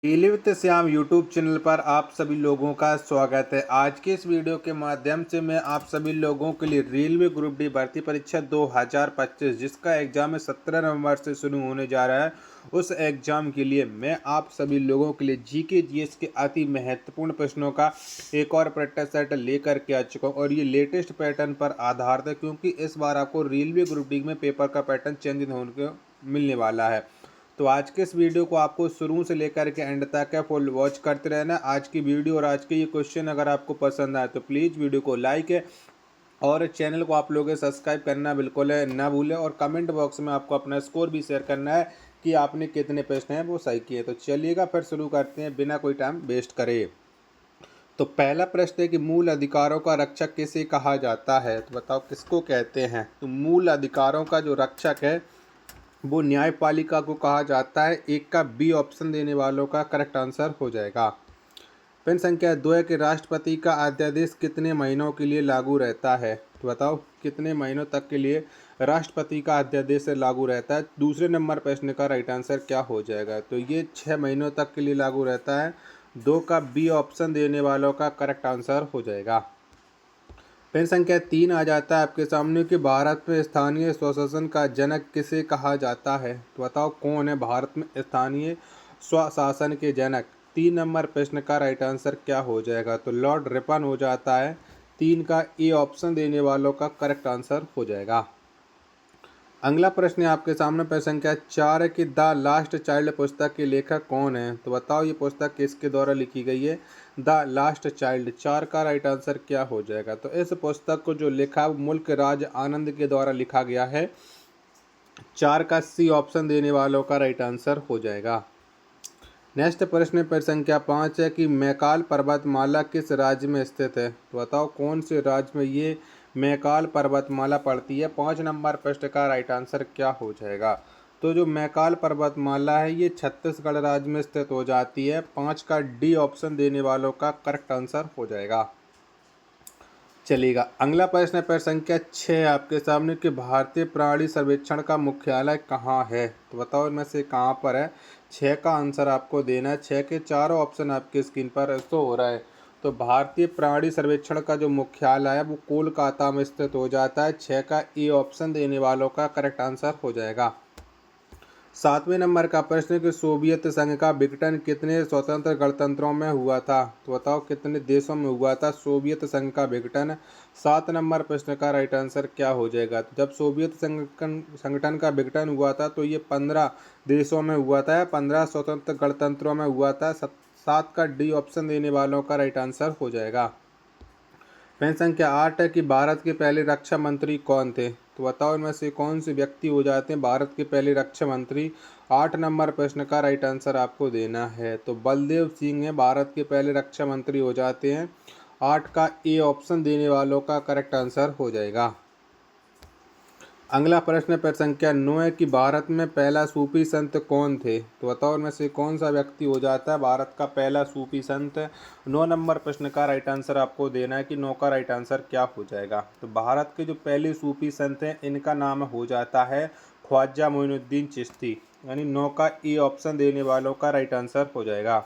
Daily with Shyam YouTube channel पर आप सभी लोगों का स्वागत है। आज के इस वीडियो के माध्यम से मैं आप सभी लोगों के लिए रेलवे ग्रुप डी भर्ती परीक्षा 2025 जिसका एग्जाम 17 नवंबर से शुरू होने जा रहा है, उस एग्जाम के लिए मैं आप सभी लोगों के लिए जीके जीएस के अति महत्वपूर्ण प्रश्नों का एक और प्रैक्टिस सेट लेकर के आ चुका हूँ और ये लेटेस्ट पैटर्न पर आधारित है, क्योंकि इस बार आपको रेलवे ग्रुप डी में पेपर का पैटर्न चेंज होने को मिलने वाला है। तो आज के इस वीडियो को आपको शुरू से लेकर के एंड तक है फुल वॉच करते रहना। आज की वीडियो और आज के ये क्वेश्चन अगर आपको पसंद आए तो प्लीज़ वीडियो को लाइक है और चैनल को आप लोग सब्सक्राइब करना बिल्कुल है ना भूलें, और कमेंट बॉक्स में आपको अपना स्कोर भी शेयर करना है कि आपने कितने प्रश्न हैं वो सही किए। तो चलिएगा फिर शुरू करते हैं बिना कोई टाइम वेस्ट करे। तो पहला प्रश्न है कि मूल अधिकारों का रक्षक किसे कहा जाता है, तो बताओ किसको कहते हैं। तो मूल अधिकारों का जो रक्षक है वो न्यायपालिका को कहा जाता है। एक का बी ऑप्शन देने वालों का करेक्ट आंसर हो जाएगा। पेन संख्या 2 है कि राष्ट्रपति का अध्यादेश कितने महीनों के लिए लागू रहता है, तो बताओ कितने महीनों तक के लिए राष्ट्रपति का अध्यादेश लागू रहता है। दूसरे नंबर प्रश्न का राइट आंसर क्या हो जाएगा, तो ये 6 महीनों तक के लिए लागू रहता है। 2 का बी ऑप्शन देने वालों का करेक्ट आंसर हो जाएगा। पेन संख्या 3 आ जाता है आपके सामने कि भारत में स्थानीय स्वशासन का जनक किसे कहा जाता है, तो बताओ कौन है भारत में स्थानीय स्वशासन के जनक। 3 नंबर प्रश्न का राइट आंसर क्या हो जाएगा, तो लॉर्ड रिपन हो जाता है। 3 का ए ऑप्शन देने वालों का करेक्ट आंसर हो जाएगा। अगला प्रश्न है आपके सामने प्रश्न संख्या 4 है कि द लास्ट चाइल्ड पुस्तक के लेखक कौन है, तो बताओ ये पुस्तक किसके द्वारा लिखी गई है। द लास्ट चाइल्ड 4 का राइट आंसर क्या हो जाएगा, तो इस पुस्तक को जो लिखा वो मुल्क राज आनंद के द्वारा लिखा गया है। 4 का सी ऑप्शन देने वालों का राइट आंसर हो जाएगा। नेक्स्ट प्रश्न पर संख्या 5 है कि मैकाल पर्वतमाला किस राज्य में स्थित है, तो बताओ कौन से राज्य में ये मैकाल पर्वतमाला पड़ती है। 5 नंबर प्रश्न का राइट आंसर क्या हो जाएगा, तो जो मैकाल पर्वतमाला है ये छत्तीसगढ़ राज्य में स्थित हो जाती है। 5 का डी ऑप्शन देने वालों का करेक्ट आंसर हो जाएगा। चलिएगा अगला प्रश्न पर संख्या 6 आपके सामने कि भारतीय प्राणी सर्वेक्षण का मुख्यालय कहाँ है, तो बताओ इनमें से कहाँ पर है। 6 का आंसर आपको देना है। 6 के चारों ऑप्शन आपकी स्क्रीन पर शो हो रहा है। तो भारतीय प्राणी सर्वेक्षण का जो मुख्यालय है वो कोलकाता में स्थित हो जाता है। 6 का ए ऑप्शन देने वालों का करेक्ट आंसर हो जाएगा। 7वें नंबर का प्रश्न कि सोवियत संघ का विघटन कितने स्वतंत्र गणतंत्रों में हुआ था, तो बताओ कितने देशों में हुआ था सोवियत संघ का विघटन। 7 नंबर प्रश्न का राइट आंसर क्या हो जाएगा, तो जब सोवियत संगठन का विघटन हुआ था तो ये 15 देशों में हुआ था, 15 स्वतंत्र गणतंत्रों में हुआ था। 7 का डी ऑप्शन देने वालों का राइट आंसर हो जाएगा। प्रश्न संख्या 8 है कि भारत के पहले रक्षा मंत्री कौन थे, तो बताओ इनमें से कौन से व्यक्ति हो जाते हैं भारत के पहले रक्षा मंत्री। 8 नंबर प्रश्न का राइट आंसर आपको देना है, तो बलदेव सिंह है भारत के पहले रक्षा मंत्री हो जाते हैं। 8 का ए ऑप्शन देने वालों का करेक्ट आंसर हो जाएगा। अगला प्रश्न पर संख्या 9 है कि भारत में पहला सूफी संत कौन थे, तो बताओ इनमें से कौन सा व्यक्ति हो जाता है भारत का पहला सूफी संत। 9 नंबर प्रश्न का राइट आंसर आपको देना है कि 9 का राइट आंसर क्या हो जाएगा। तो भारत के जो पहले सूफी संत हैं इनका नाम हो जाता है ख्वाजा मोइनुद्दीन चिश्ती, यानी 9 का ए ऑप्शन देने वालों का राइट आंसर हो जाएगा।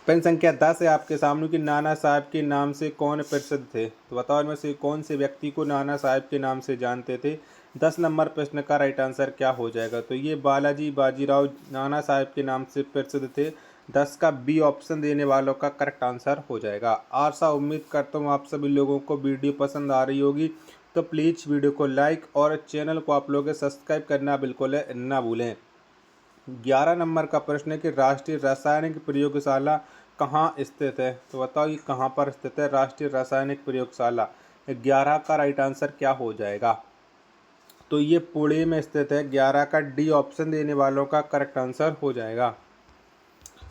प्रश्न संख्या 10 है आपके सामने कि नाना साहब के नाम से कौन प्रसिद्ध थे, तो बताओ इनमें से कौन से व्यक्ति को नाना साहब के नाम से जानते थे। 10 नंबर प्रश्न का राइट आंसर क्या हो जाएगा, तो ये बालाजी बाजीराव नाना साहब के नाम से प्रसिद्ध थे। 10 का बी ऑप्शन देने वालों का करेक्ट आंसर हो जाएगा। आशा उम्मीद करता हूँ आप सभी लोगों को वीडियो पसंद आ रही होगी, तो प्लीज़ वीडियो को लाइक और चैनल को आप लोग सब्सक्राइब करना बिल्कुल ना भूलें। 11 नंबर का प्रश्न है कि राष्ट्रीय रासायनिक प्रयोगशाला कहाँ स्थित है, तो बताओ ये कहाँ पर स्थित है राष्ट्रीय रासायनिक प्रयोगशाला। 11 का राइट आंसर क्या हो जाएगा, तो ये पुणे में स्थित है। 11 का डी ऑप्शन देने वालों का करेक्ट आंसर हो जाएगा।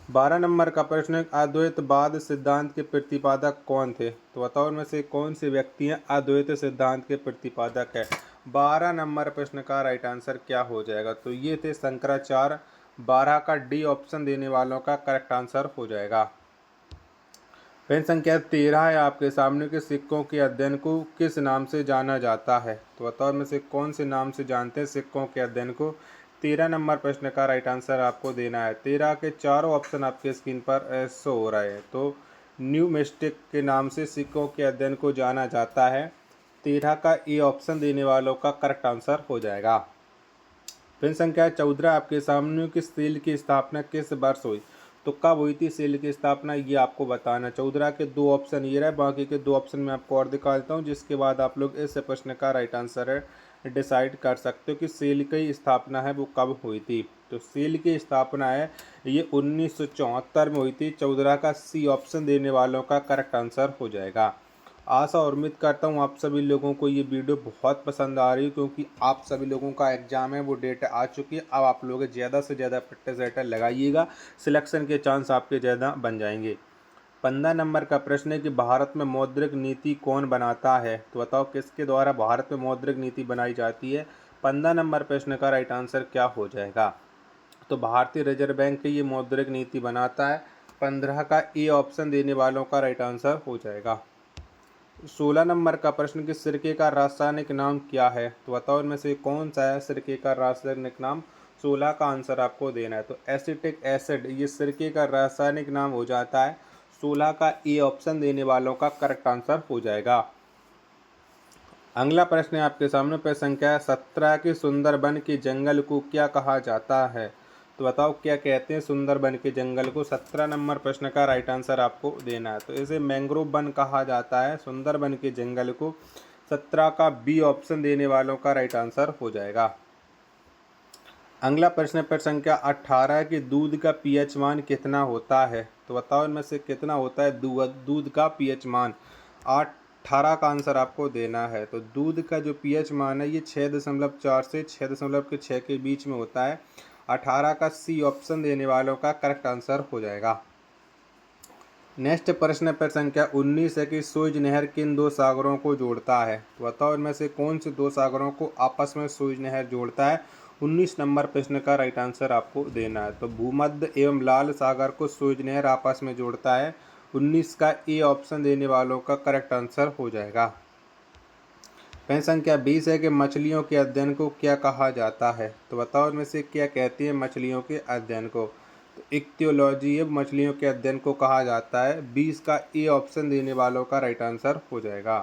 12 नंबर का प्रश्न है अद्वैतवाद सिद्धांत के प्रतिपादक कौन थे, तो बताओ इनमें से कौन से व्यक्ति हैं अद्वैत सिद्धांत के प्रतिपादक है। 12 नंबर प्रश्न का राइट आंसर क्या हो जाएगा, तो ये थे शंकराचार्य। 12 का डी ऑप्शन देने वालों का करेक्ट आंसर हो जाएगा। प्रश्न संख्या 13 है आपके सामने के सिक्कों के अध्ययन को किस नाम से जाना जाता है, तो बताओ इनमें से कौन से नाम से जानते हैं सिक्कों के अध्ययन को। 13 नंबर प्रश्न का राइट आंसर आपको देना है। 13 के चारों ऑप्शन आपके स्क्रीन पर शो हो रहे हैं। तो न्यूमिस्टिक के नाम से सिक्कों के अध्ययन को जाना जाता है। 13 का ए ऑप्शन देने वालों का करेक्ट आंसर हो जाएगा। प्रश्न संख्या 14 आपके सामने कि सेल की स्थापना किस वर्ष हुई। तो कब हुई थी सेल की स्थापना, ये आपको बताना। 14 के दो ऑप्शन ये रहे, बाकी के दो ऑप्शन मैं आपको और दिखा देता हूँ, जिसके बाद आप लोग इस प्रश्न का राइट आंसर है डिसाइड कर सकते हो कि सेल की स्थापना है वो कब हुई थी। तो सेल की स्थापना है ये 1974 में हुई थी। 14 का सी ऑप्शन देने वालों का करेक्ट आंसर हो जाएगा। आशा और उम्मीद करता हूँ आप सभी लोगों को ये वीडियो बहुत पसंद आ रही है, क्योंकि आप सभी लोगों का एग्जाम है वो डेट आ चुकी है। अब आप लोग ज़्यादा से ज़्यादा प्रैक्टिस राइटर लगाइएगा, सिलेक्शन के चांस आपके ज़्यादा बन जाएंगे। 15 नंबर का प्रश्न है कि भारत में मौद्रिक नीति कौन बनाता है। तो बताओ किसके द्वारा भारत में मौद्रिक नीति बनाई जाती है। 15 नंबर प्रश्न का राइट आंसर क्या हो जाएगा। तो भारतीय रिजर्व बैंक ये मौद्रिक नीति बनाता है। 15 का ए ऑप्शन देने वालों का राइट आंसर हो जाएगा। 16 नंबर का प्रश्न कि सिरके का रासायनिक नाम क्या है। तो बताओ इनमें से कौन सा है सिरके का रासायनिक नाम। 16 का आंसर आपको देना है। तो एसिटिक एसिड ये सिरके का रासायनिक नाम हो जाता है। 16 का ए ऑप्शन देने वालों का करेक्ट आंसर हो जाएगा। अगला प्रश्न है आपके सामने प्रश्न संख्या 17 कि सुंदरबन के जंगल को क्या कहा जाता है। तो बताओ क्या कहते हैं सुंदरबन के जंगल को। 17 नंबर प्रश्न का राइट आंसर आपको देना है। तो इसे मैंग्रोव वन कहा जाता है सुंदरबन के जंगल को। 17 का बी ऑप्शन देने वालों का राइट आंसर हो जाएगा। अगला प्रश्न प्रश्न संख्या 18 कि दूध का पीएच मान कितना होता है। तो बताओ इनमें से कितना होता है दूध का पीएच मान। 18 का आंसर आपको देना है। तो दूध का जो पीएच मान है ये 6.4 से 6.6 के बीच में होता है। 18 का सी ऑप्शन देने वालों का करेक्ट आंसर हो जाएगा। नेक्स्ट प्रश्न पर संख्या 19 है कि सुएज नहर किन दो सागरों को जोड़ता है। तो बताओ इनमें से कौन से दो सागरों को आपस में सुएज नहर जोड़ता है। 19 नंबर प्रश्न का राइट आंसर आपको देना है। तो भूमध्य एवं लाल सागर को सुएज नहर आपस में जोड़ता है। 19 का ए ऑप्शन देने वालों का करेक्ट आंसर हो जाएगा। प्रश्न संख्या 20 है कि मछलियों के अध्ययन को क्या कहा जाता है। तो बताओ इनमें से क्या कहती है मछलियों के अध्ययन को। तो इक्तियोलॉजी अब मछलियों के अध्ययन को कहा जाता है। 20 का ए ऑप्शन देने वालों का राइट आंसर हो जाएगा।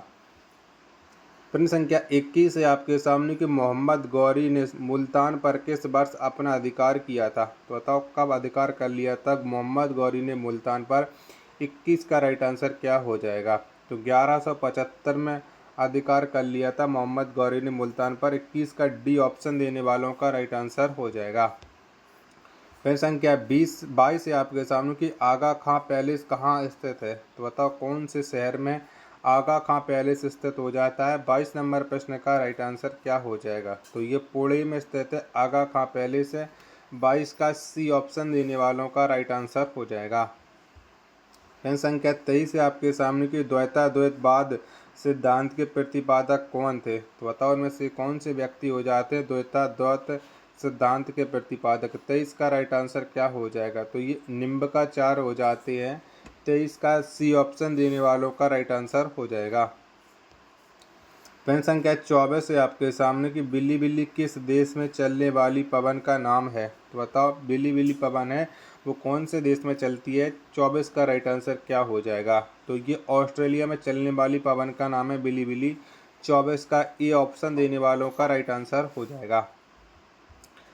प्रश्न संख्या 21 है आपके सामने कि मोहम्मद गौरी ने मुल्तान पर किस वर्ष अपना अधिकार किया था। तो बताओ कब अधिकार कर लिया था मोहम्मद गौरी ने मुल्तान पर। 21 का राइट आंसर क्या हो जाएगा। तो 1175 में अधिकार कर लिया था मोहम्मद गौरी ने मुल्तान पर। 21 का डी ऑप्शन देने वालों का राइट आंसर हो जाएगा। प्रश्न संख्या 22 है आपके सामने कि आगा खां पैलेस कहाँ स्थित है। तो बताओ कौन से शहर में आगा खां पैलेस स्थित हो जाता है। 22 नंबर प्रश्न का राइट आंसर क्या हो जाएगा। तो ये पुणे में स्थित है आगा खां पैलेस है। 22 का सी ऑप्शन देने वालों का राइट आंसर हो जाएगा। प्रश्न संख्या 23 है आपके सामने कि द्वैताद्वैतवाद सिद्धांत के प्रतिपादक कौन थे। तो बताओ इनमें से कौन से व्यक्ति हो जाते हैं द्वैताद्वैत सिद्धांत के प्रतिपादक। 23 का राइट आंसर क्या हो जाएगा। तो ये निम्बकाचार्य हो जाते हैं। 23 का सी ऑप्शन देने वालों का राइट आंसर हो जाएगा। प्रश्न संख्या 24 है आपके सामने कि बिल्ली बिल्ली किस देश में चलने वाली पवन का नाम है। तो बताओ बिल्ली बिल्ली पवन है वो कौन से देश में चलती है। 24 का राइट आंसर क्या हो जाएगा। तो ये ऑस्ट्रेलिया में चलने वाली पवन का नाम है बिल्ली बिल्ली। 24 का ए ऑप्शन देने वालों का राइट आंसर हो जाएगा।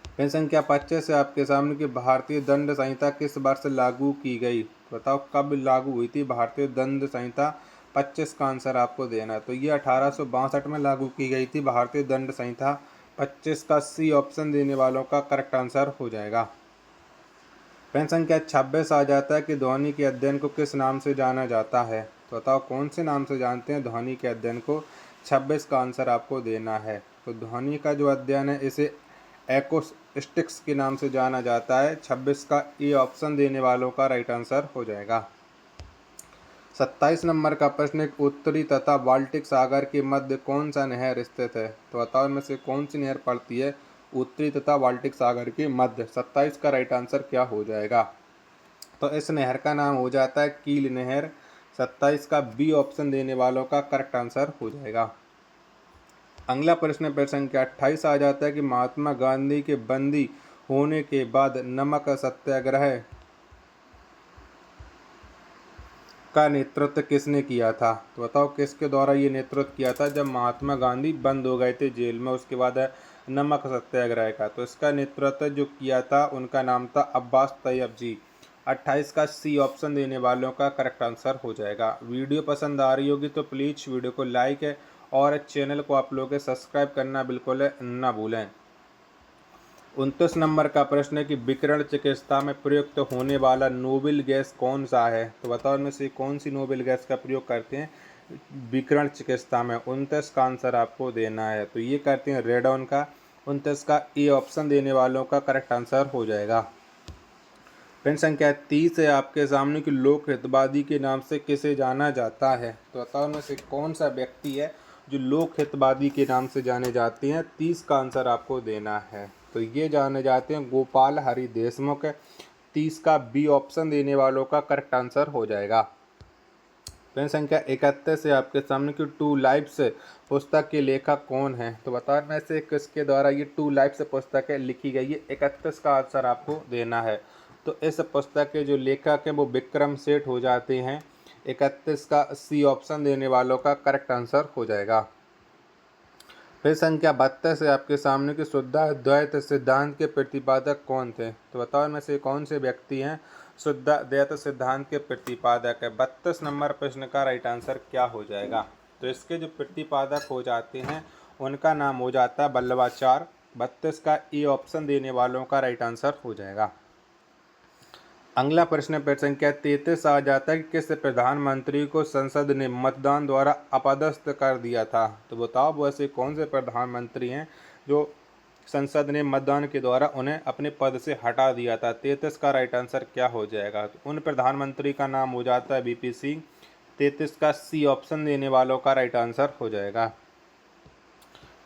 प्रश्न संख्या 25 है आपके सामने कि भारतीय दंड संहिता किस वर्ष लागू की गई। बताओ कब लागू हुई थी भारतीय दंड संहिता। 25 का आंसर आपको देना है। तो ये 1862 में लागू की गई थी भारतीय दंड संहिता। 25 का सी ऑप्शन देने वालों का करेक्ट आंसर हो जाएगा। प्रश्न संख्या 26 आ जाता है कि ध्वनि के अध्ययन को किस नाम से जाना जाता है। तो बताओ कौन से नाम से जानते हैं ध्वनि के अध्ययन को। 26 का आंसर आपको देना है। तो ध्वनि का जो अध्ययन है इसे एक्रोस्टिक्स के नाम से जाना जाता है। 26 का ए ऑप्शन देने वालों का राइट आंसर हो जाएगा। 27 नंबर का प्रश्न एक उत्तरी तथा बाल्टिक सागर के मध्य कौन सा नहर स्थित है। तो बताओ इनमें से कौन सी नहर पड़ती है उत्तरी तथा बाल्टिक सागर के मध्य। 27 का राइट आंसर क्या हो जाएगा। तो इस नहर का नाम हो जाता है कील नहर। 27 का बी ऑप्शन देने वालों का करेक्ट आंसर हो जाएगा। अगला प्रश्न पेज संख्या 28 आ जाता है कि महात्मा गांधी के बंदी होने के बाद नमक सत्याग्रह का नेतृत्व किसने किया था? तो बताओ किसके द्वारा ये नेतृत्व किया था जब महात्मा गांधी बंद हो गए थे जेल में, उसके बाद है नमक सत्याग्रह का। तो इसका नेतृत्व जो किया था उनका नाम था अब्बास तैयब जी। 28 का सी ऑप्शन देने वालों का करेक्ट आंसर हो जाएगा। वीडियो पसंद आ रही होगी तो प्लीज़ वीडियो को लाइक है और चैनल को आप लोग सब्सक्राइब करना बिल्कुल ना भूलें। 29 नंबर का प्रश्न है कि विकिरण चिकित्सा में प्रयुक्त होने वाला नोबेल गैस कौन सा है? तो बताओ इनमें से कौन सी नोबेल गैस का प्रयोग करते हैं विकिरण चिकित्सा में? 29 का आंसर आपको देना है। तो ये करते हैं रेडॉन का। 29 का ए ऑप्शन देने वालों का करेक्ट आंसर हो जाएगा। प्रश्न संख्या 30 है आपके सामने कि लोक हितवादी के नाम से किसे जाना जाता है? तो बताओ इनमें से कौन सा व्यक्ति है जो लोक हितवादी के नाम से जाने जाते हैं? 30 का आंसर आपको देना है। तो ये जाने जाते हैं गोपाल हरि देशमुख। 30 का बी ऑप्शन देने वालों का करेक्ट आंसर हो जाएगा। प्रश्न संख्या 31 है आपके सामने कि टू लाइफ्स पुस्तक के लेखक कौन है? तो बताओ इनमें से किसके द्वारा ये टू लाइफ्स पुस्तक लिखी गई है? 31 का आंसर आपको देना है। तो इस पुस्तक के जो लेखक हैं वो विक्रम सेठ हो जाते हैं। 31 का सी ऑप्शन देने वालों का करेक्ट आंसर हो जाएगा। फिर संख्या 32 है आपके सामने कि शुद्धाद्वैत सिद्धांत के प्रतिपादक कौन थे? तो बताओ इनमें से कौन से व्यक्ति हैं शुद्धाद्वैत सिद्धांत के प्रतिपादक है? 32 नंबर प्रश्न का राइट आंसर क्या हो जाएगा? तो इसके जो प्रतिपादक हो जाते हैं उनका नाम हो जाता है वल्लभाचार्य। 32 का ए ऑप्शन देने वालों का राइट आंसर हो जाएगा। अगला प्रश्न पेज संख्या 33 आ जाता है कि किस प्रधानमंत्री को संसद ने मतदान द्वारा अपदस्थ कर दिया था? तो बताओ वो ऐसे कौन से प्रधानमंत्री हैं जो संसद ने मतदान के द्वारा उन्हें अपने पद से हटा दिया था? 33 का राइट आंसर क्या हो जाएगा? तो उन प्रधानमंत्री का नाम हो जाता है वीपी सिंह। 33 का सी ऑप्शन देने वालों का राइट आंसर हो जाएगा।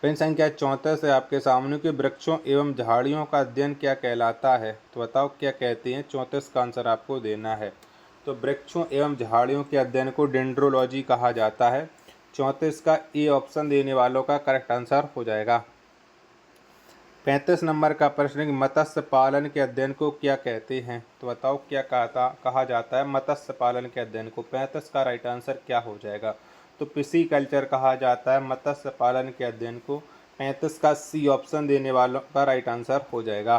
प्रश्न संख्या 34 है आपके सामने कि वृक्षों एवं झाड़ियों का अध्ययन क्या कहलाता है? तो बताओ क्या कहते हैं? 34 का आंसर आपको देना है। तो वृक्षों एवं झाड़ियों के अध्ययन को डेंड्रोलॉजी कहा जाता है। 34 का ए ऑप्शन देने वालों का करेक्ट आंसर हो जाएगा। 35 नंबर का प्रश्न कि मत्स्य पालन के अध्ययन को क्या कहते हैं? तो बताओ क्या कहा जाता है मत्स्य पालन के अध्ययन को? 35 का राइट आंसर क्या हो जाएगा? तो पिसीकल्चर कहा जाता है मत्स्य पालन के अध्ययन को। 35 का सी ऑप्शन देने वालों का राइट आंसर हो जाएगा।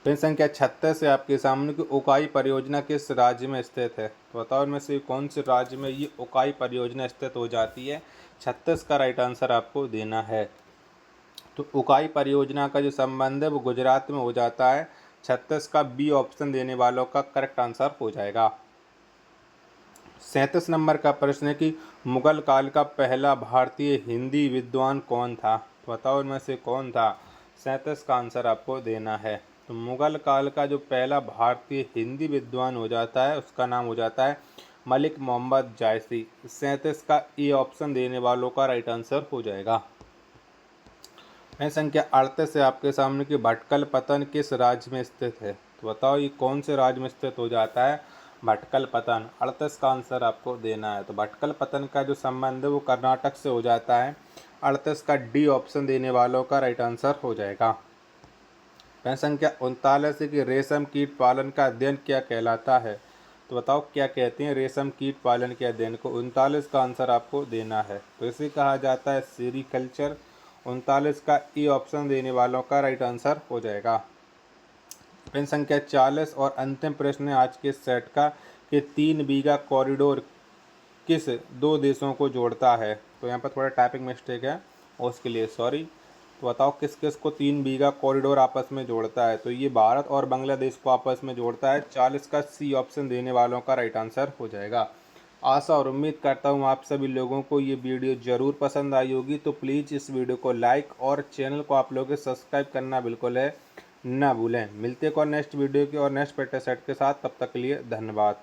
प्रश्न संख्या 36 है आपके सामने कि उकाई परियोजना किस राज्य में स्थित है? तो बताओ इनमें से कौन से राज्य में ये उकाई परियोजना स्थित हो जाती है? 36 का राइट आंसर आपको देना है। तो उकाई परियोजना का जो संबंध है वो गुजरात में हो जाता है। 36 का बी ऑप्शन देने वालों का करेक्ट आंसर हो जाएगा। 37 नंबर का प्रश्न है कि मुगल काल का पहला भारतीय हिंदी विद्वान कौन था? तो बताओ इनमें से कौन था? 37 का आंसर आपको देना है। तो मुगल काल का जो पहला भारतीय हिंदी विद्वान हो जाता है उसका नाम हो जाता है मलिक मोहम्मद जायसी। 37 का ए ऑप्शन देने वालों का राइट आंसर हो जाएगा। प्रश्न संख्या 38 है आपके सामने कि भटकल पतन किस राज्य में स्थित है? तो बताओ ये कौन से राज्य में स्थित हो जाता है भटकल पतन? 38 का आंसर आपको देना है। तो भटकल पतन का जो संबंध है वो कर्नाटक से हो जाता है। 38 का डी ऑप्शन देने वालों का राइट आंसर हो जाएगा। प्रश्न संख्या 39 है कि रेशम कीट पालन का अध्ययन क्या कहलाता है? तो बताओ क्या कहते हैं रेशम कीट पालन के अध्ययन को? 39 का आंसर आपको देना है। तो इसे कहा जाता है सेरीकल्चर। 39 का ए ऑप्शन देने वालों का राइट आंसर हो जाएगा। प्रश्न संख्या 40 और अंतिम प्रश्न है आज के सेट का कि 3 बीघा कॉरिडोर किस दो देशों को जोड़ता है? तो यहाँ पर थोड़ा टाइपिंग मिस्टेक है और उसके लिए सॉरी। तो बताओ किस किस को 3 बीघा कॉरिडोर आपस में जोड़ता है? तो ये भारत और बांग्लादेश को आपस में जोड़ता है। 40 का सी ऑप्शन देने वालों का राइट आंसर हो जाएगा। आशा और उम्मीद करता हूँ आप सभी लोगों को ये वीडियो ज़रूर पसंद आई होगी। तो प्लीज़ इस वीडियो को लाइक और चैनल को आप लोगों सब्सक्राइब करना बिल्कुल है ना भूलें। मिलते हैं और नेक्स्ट वीडियो के और नेक्स्ट प्रैक्टिस सेट के साथ। तब तक के लिए धन्यवाद।